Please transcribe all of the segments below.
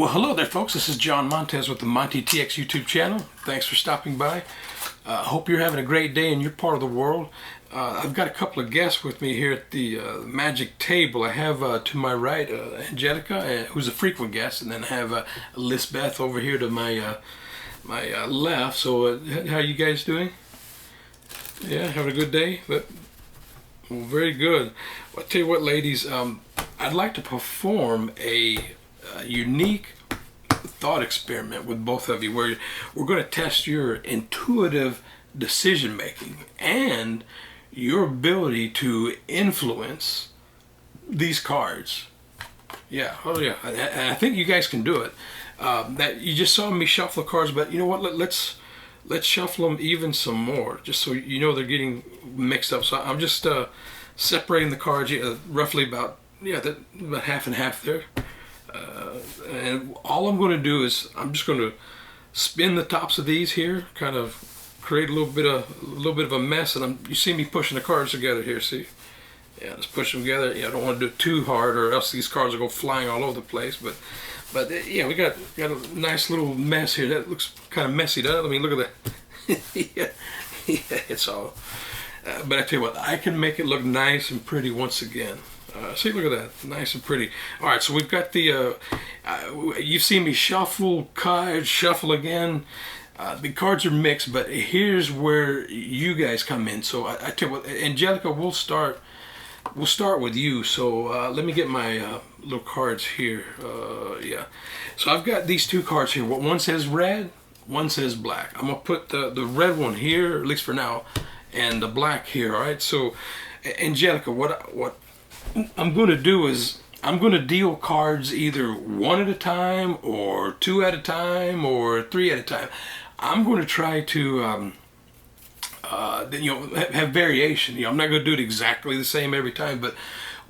Well, hello there, folks. This is John Montez with the Monty TX YouTube channel. Thanks for stopping by. Hope you're having a great day in your part of the world. I've got a couple of guests with me here at the magic table. I have to my right Angelica, who's a frequent guest, and then I have Lisbeth over here to my left. So, how are you guys doing? Yeah, having a good day? Well, very good. Well, I'll tell you what, ladies. I'd like to perform a unique thought experiment with both of you, where we're going to test your intuitive decision making and your ability to influence these cards. Yeah, oh yeah, and I think you guys can do it. That you just saw me shuffle the cards, but you know what? Let's shuffle them even some more, just so you know they're getting mixed up. So I'm just separating the cards, roughly about about half and half there. And all I'm going to do is I'm just going to spin the tops of these here, kind of create a little bit of a mess. And you see me pushing the cards together here. See, yeah, just push them together. Yeah, I don't want to do it too hard, or else these cards will go flying all over the place. But yeah, we got a nice little mess here. That looks kind of messy, doesn't it? I mean, look at that. yeah, it's all. But I tell you what, I can make it look nice and pretty once again. See, look at that, nice and pretty. All right, so we've got the, you've seen me shuffle cards, shuffle again. The cards are mixed, but here's where you guys come in. So I tell you what, Angelica, we'll start with you. So let me get my little cards here. Yeah, so I've got these two cards here. One says red, one says black. I'm gonna put the red one here, at least for now, and the black here. All right, so Angelica, what I'm going to do is I'm going to deal cards either one at a time, or two at a time, or three at a time. I'm going to try to have variation. I'm not going to do it exactly the same every time, but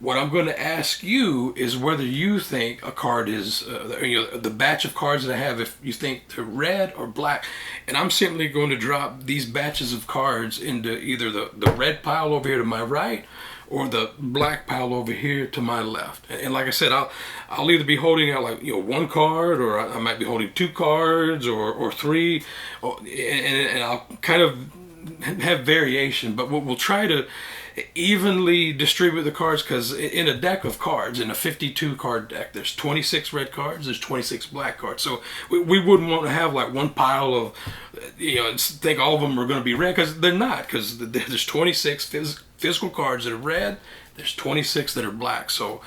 what I'm going to ask you is whether you think a card is the batch of cards that I have, if you think they're red or black. And I'm simply going to drop these batches of cards into either the red pile over here to my right, or the black pile over here to my left. And like I said, I'll either be holding out one card, or I might be holding two cards, or three, and I'll kind of have variation. But we'll try to evenly distribute the cards, because in a deck of cards, in a 52 card deck, there's 26 red cards, there's 26 black cards. So we wouldn't want to have like one pile of, think all of them are going to be red, because they're not, because there's 26 physical cards that are red, there's 26 that are black. So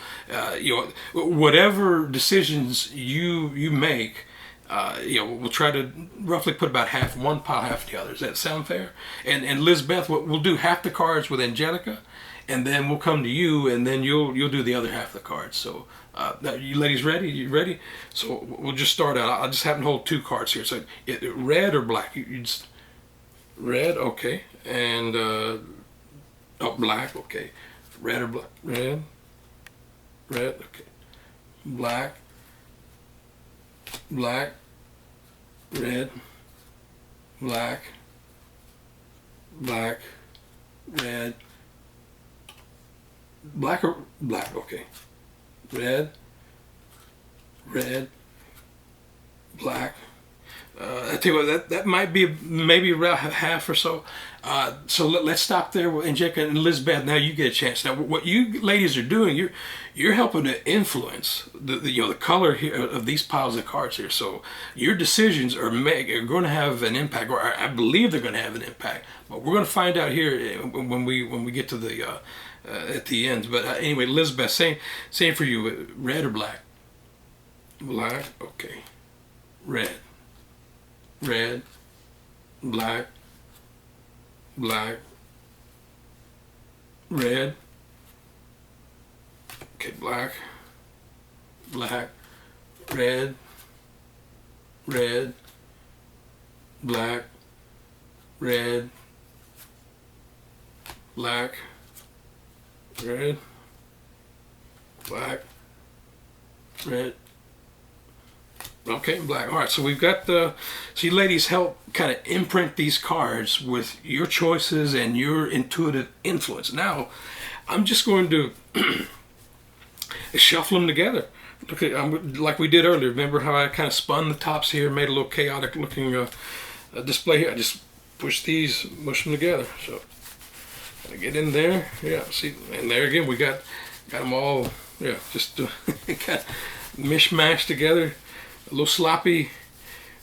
whatever decisions you make, we'll try to roughly put about half one pile, half the other. Does that sound fair? And Lisbeth, we'll do half the cards with Angelica, and then we'll come to you, and then you'll do the other half of the cards. So you ladies ready? You ready? So we'll just start out. I'll just happen to hold two cards here. So red or black? You just red, okay, and black, okay. Red or black? Red, okay. Black, red, black, red, black or black, okay. Red, black. I tell you what, that might be maybe around half or so. So let's stop there with Angelica and Lisbeth. Now you get a chance. Now what you ladies are doing, you're helping to influence the color here of these piles of cards here. So your decisions are going to have an impact, or I believe they're going to have an impact. But we're going to find out here when we get to the at the end. But anyway, Lisbeth, same for you. Red or black? Black, okay. Red, black, red, okay, black, red, black, red, black, red. Okay, black. All right, so we've got so you ladies help kind of imprint these cards with your choices and your intuitive influence. Now, I'm just going to shuffle them together Okay, like we did earlier. Remember how I kind of spun the tops here, made a little chaotic looking display here? I just push these, mush them together. So I get in there. Yeah, see, and there again we got them all. Yeah, just kind of mishmash together. A little sloppy,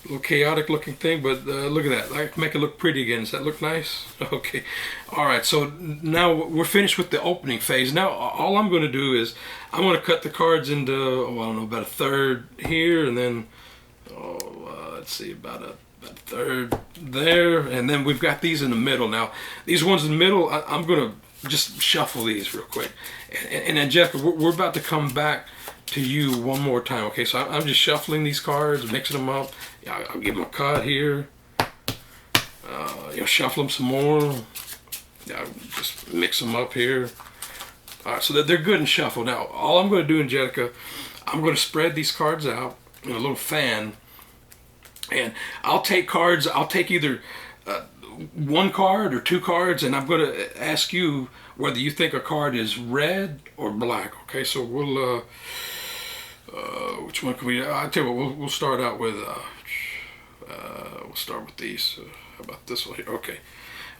a little chaotic looking thing, but look at that. I can make it look pretty again. Does that look nice? Okay. All right, so now we're finished with the opening phase. Now all I'm going to do is I'm going to cut the cards into, oh, I don't know, about a third here, and then, let's see, about a third there, and then we've got these in the middle. Now, these ones in the middle, I'm going to just shuffle these real quick. And Angelica, we're about to come back to you one more time. Okay, so I'm just shuffling these cards, mixing them up. Yeah, I'll give them a cut here. Shuffle them some more. Yeah, just mix them up here. All right, so that they're good and shuffled. Now, all I'm going to do, Angelica, I'm going to spread these cards out in a little fan, and I'll take cards. I'll take either one card or two cards, and I'm going to ask you whether you think a card is red or black. Okay, so we'll which one can we? I'll tell you what. We'll start out with. We'll start with these. How about this one here? Okay.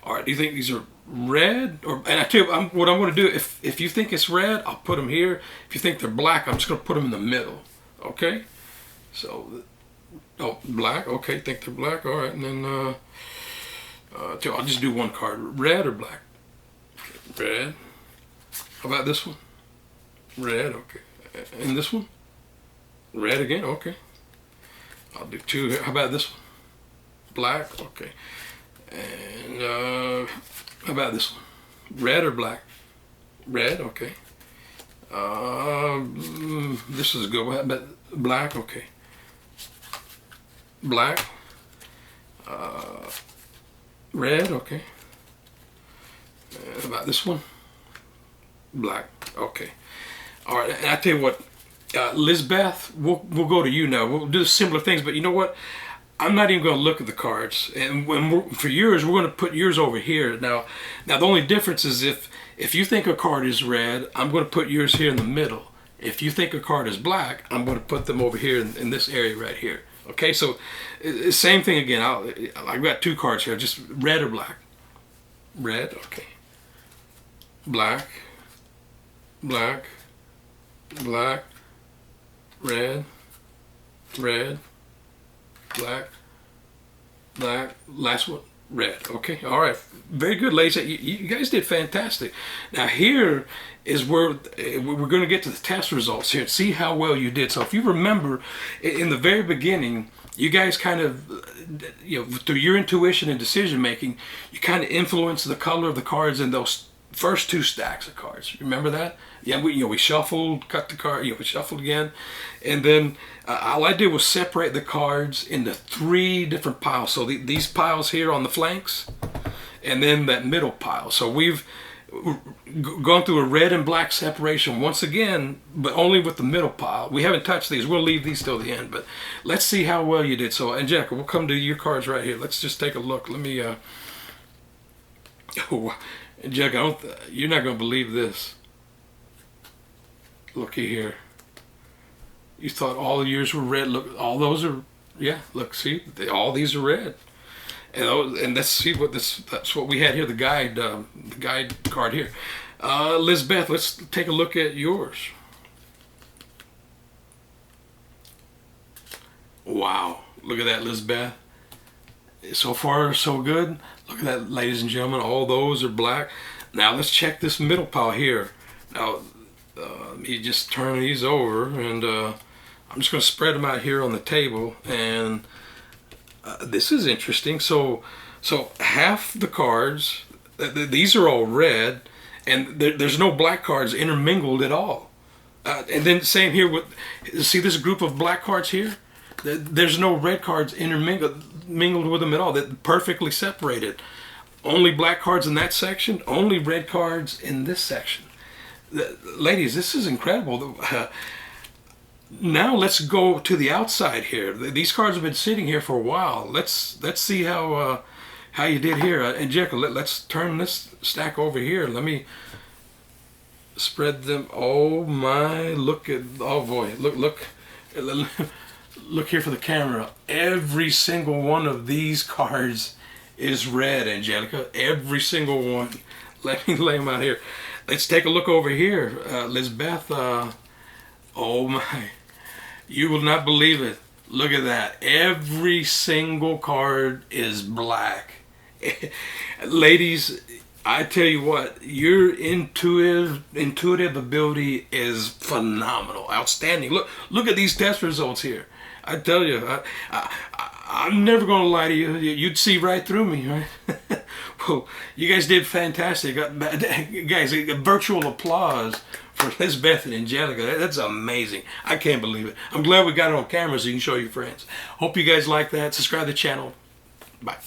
All right. Do you think these are red or? And I tell you what I'm going to do. If you think it's red, I'll put them here. If you think they're black, I'm just going to put them in the middle. Okay. So, oh, black. Okay. Think they're black. All right. And then I'll just do one card. Red or black? Okay. Red. How about this one? Red. Okay. And this one? Red again. Okay. I'll do two here. How about this one? Black. Okay. And how about this one? Red or black? Red. Okay. This is a good one. How about black? Okay. Black. Red. Okay. How about this one? Black. Okay. All right. And I tell you what, Lizbeth, we'll go to you now. We'll do similar things, but you know what? I'm not even going to look at the cards. And for yours, we're going to put yours over here. Now the only difference is if you think a card is red, I'm going to put yours here in the middle. If you think a card is black, I'm going to put them over here in this area right here. Okay, so same thing again. I've got two cards here, just red or black. Red, okay. Black, black, black, red, red, black, black, last one, red. Okay, all right, very good, ladies. You guys did fantastic. Now here is where we're going to get to the test results here and see how well you did. So if you remember in the very beginning, you guys kind of, through your intuition and decision making, you kind of influence the color of the cards in those first two stacks of cards. Remember that? Yeah, we shuffled, cut the card, we shuffled again, and then all I did was separate the cards into three different piles. So these piles here on the flanks, and then that middle pile. So we've gone through a red and black separation once again, but only with the middle pile. We haven't touched these. We'll leave these till the end, but let's see how well you did. So, Angelica, we'll come to your cards right here. Let's just take a look. Let me, oh, Angelica, you're not going to believe this. Looky here. You thought all the yours were red. Look, all those are, yeah, look, see, all these are red. And let's see what that's what we had here, the guide card here. Lizbeth, let's take a look at yours. Wow, look at that, Lizbeth. So far, so good. Look at that, ladies and gentlemen, all those are black. Now let's check this middle pile here. Now, let me just turn these over, and I'm just going to spread them out here on the table, and this is interesting. So half the cards, these are all red, and there's no black cards intermingled at all. And then same here with, see this group of black cards here? There's no red cards mingled with them at all. They're perfectly separated. Only black cards in that section, only red cards in this section. Ladies, this is incredible. Now let's go to the outside here. These cards have been sitting here for a while. Let's see how you did here. Angelica, let's turn this stack over here. Let me Spread them. Oh my! Look at. Oh boy! Look. Look here for the camera. Every single one of these cards is red, Angelica. Every single one. Let me lay them out here. Let's take a look over here, Lizbeth. Oh my! You will not believe it. Look at that. Every single card is black. Ladies, I tell you what, your intuitive ability is phenomenal, outstanding. Look at these test results here. I tell you, I'm never going to lie to you. You'd see right through me, right? Well, you guys did fantastic. Guys, a virtual applause for Lisbeth and Angelica. That's amazing. I can't believe it. I'm glad we got it on camera so you can show your friends. Hope you guys like that. Subscribe to the channel. Bye.